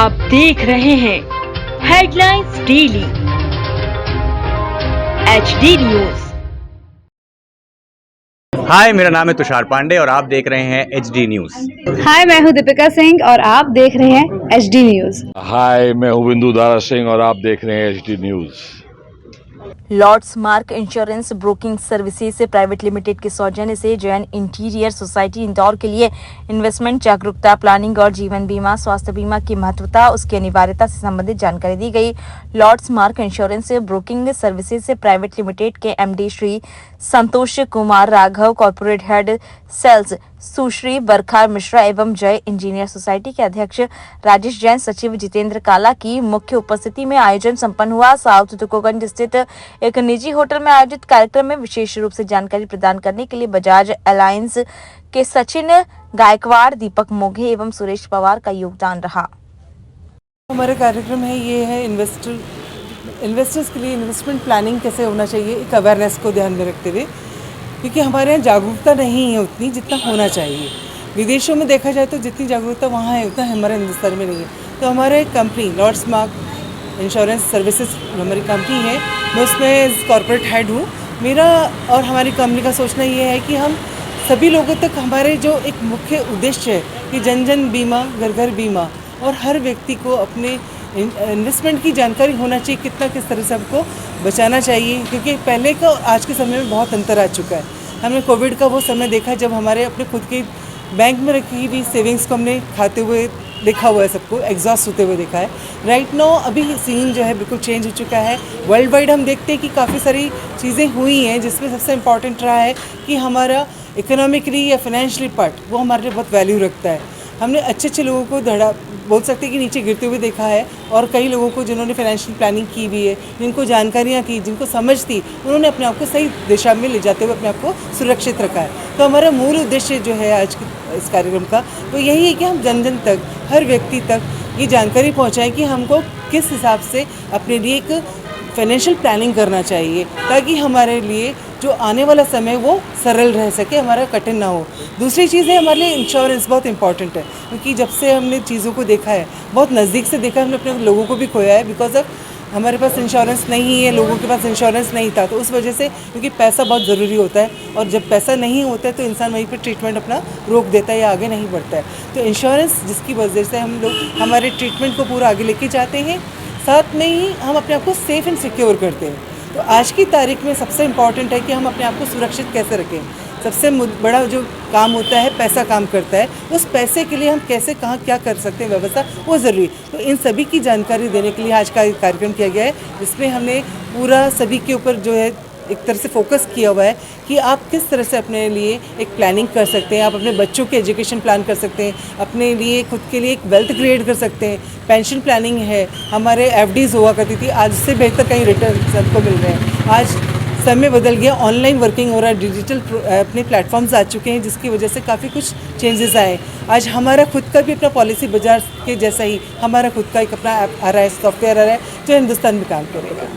आप देख रहे हैं हेडलाइंस डेली HD न्यूज। हाय, मेरा नाम है तुषार पांडे और आप देख रहे हैं HD न्यूज। हाय, मैं हूं दीपिका सिंह और आप देख रहे हैं HD न्यूज। हाय, मैं हूं बिंदु दारा सिंह और आप देख रहे हैं HD news. Lords mark insurance broking services private limited के सौजन्य से जैन इंटीरियर सोसाइटी इंदौर के लिए इन्वेस्टमेंट जागरूकता, प्लानिंग और जीवन बीमा, स्वास्थ्य बीमा की महत्वता, उसकी अनिवार्यता से संबंधित जानकारी दी गई। Lords mark insurance broking services private limited के MD Shri Santosh Kumar Raghav, corporate head sales Sushri Barkha Mishra एवं जय इंजीनियर सोसाइटी के अध्यक्ष राजेश जैन, सचिव जितेंद्र काला की मुख्य उपस्थिति में आयोजन संपन्न हुआ। साउथ तुकोगंज स्थित एक निजी होटल में आयोजित कार्यक्रम में विशेष रूप से जानकारी प्रदान करने के लिए बजाज अलायंस के सचिन गायकवाड़, दीपक मोघे एवं सुरेश पवार का योगदान रहा। हमारा कार्यक्रम है ये है इन्वेस्टर्स के लिए इन्वेस्टमेंट प्लानिंग कैसे होना चाहिए, एक अवेयरनेस को ध्यान में रखते हुए, क्योंकि हमारे यहाँ जागरूकता नहीं है उतनी जितना होना चाहिए। विदेशों में देखा जाए तो जितनी जागरूकता वहाँ है उतना हमारे हिंदुस्तान में नहीं है। तो हमारे company Lords mark insurance services हमारी कंपनी है, मैं उसमें कॉर्पोरेट हेड हूँ। मेरा और हमारी कंपनी का सोचना ये है कि हम सभी लोगों तक हमारे जो एक मुख्य उद्देश्य है कि जन जन बीमा, घर घर बीमा, और हर व्यक्ति को अपने इन्वेस्टमेंट की जानकारी होना चाहिए, कितना किस तरह से हमको बचाना चाहिए, क्योंकि पहले का आज के समय में बहुत अंतर आ चुका है। हमने कोविड का वो समय देखा जब हमारे अपने खुद के बैंक में रखी हुई सेविंग्स को हमने खाते हुए देखा हुआ है, सबको एग्जॉस्ट होते हुए देखा है। राइट नाउ अभी सीन जो है बिल्कुल चेंज हो चुका है। वर्ल्ड वाइड हम देखते हैं कि काफ़ी सारी चीज़ें हुई हैं, जिसमें सबसे इम्पॉर्टेंट रहा है कि हमारा इकोनॉमिकली या फाइनेंशियली पार्ट वो हमारे लिए बहुत वैल्यू रखता है। हमने अच्छे अच्छे लोगों को धड़ा बोल सकते हैं कि नीचे गिरते हुए देखा है, और कई लोगों को जिन्होंने फाइनेंशियल प्लानिंग की हुई है, जिनको जानकारियाँ की, जिनको समझ थी, उन्होंने अपने आप को सही दिशा में ले जाते हुए अपने आप को सुरक्षित रखा है। तो हमारा मूल उद्देश्य जो है आज के इस कार्यक्रम का वो यही है कि हम जन जन तक, हर व्यक्ति तक ये जानकारी पहुँचाएँ कि हमको किस हिसाब से अपने लिए एक फाइनेंशियल प्लानिंग करना चाहिए, ताकि हमारे लिए जो आने वाला समय वो सरल रह सके, हमारा कठिन ना हो। दूसरी चीज़ है हमारे लिए इंश्योरेंस बहुत इंपॉर्टेंट है, क्योंकि जब से हमने चीज़ों को देखा है, बहुत नज़दीक से देखा है, हमने अपने लोगों को भी खोया है, बिकॉज ऑफ हमारे पास इंश्योरेंस नहीं है, लोगों के पास इंश्योरेंस नहीं था। तो उस वजह से, क्योंकि पैसा बहुत ज़रूरी होता है, और जब पैसा नहीं होता है तो इंसान वहीं पर ट्रीटमेंट अपना रोक देता है या आगे नहीं बढ़ता है। तो इंश्योरेंस जिसकी वजह से हम लोग हमारे ट्रीटमेंट को पूरा आगे लेके जाते हैं, साथ में ही हम अपने आप को सेफ़ एंड सिक्योर करते हैं। तो आज की तारीख में सबसे इम्पॉर्टेंट है कि हम अपने आप को सुरक्षित कैसे रखें। सबसे बड़ा जो काम होता है, पैसा काम करता है, उस पैसे के लिए हम कैसे कहाँ क्या कर सकते हैं व्यवस्था, वो ज़रूरी। तो इन सभी की जानकारी देने के लिए आज का कार्यक्रम किया गया है, जिसमें हमने पूरा सभी के ऊपर जो है एक तरह से फोकस किया हुआ है कि आप किस तरह से अपने लिए एक प्लानिंग कर सकते हैं। आप अपने बच्चों के एजुकेशन प्लान कर सकते हैं, अपने लिए खुद के लिए एक वेल्थ क्रिएट कर सकते हैं। पेंशन प्लानिंग है, हमारे FDs हुआ करती थी, आज से बेहतर कहीं रिटर्न सबको मिल रहे हैं। आज समय बदल गया, ऑनलाइन वर्किंग हो रहा है, डिजिटल अपने प्लेटफॉर्म्स आ चुके हैं, जिसकी वजह से काफ़ी कुछ चेंजेस आए। आज हमारा खुद का भी अपना पॉलिसी बाजार के जैसा ही हमारा खुद का एक अपना ऐप आ रहा है, सॉफ्टवेयर आ रहा है, जो हिंदुस्तान में काम करेगा।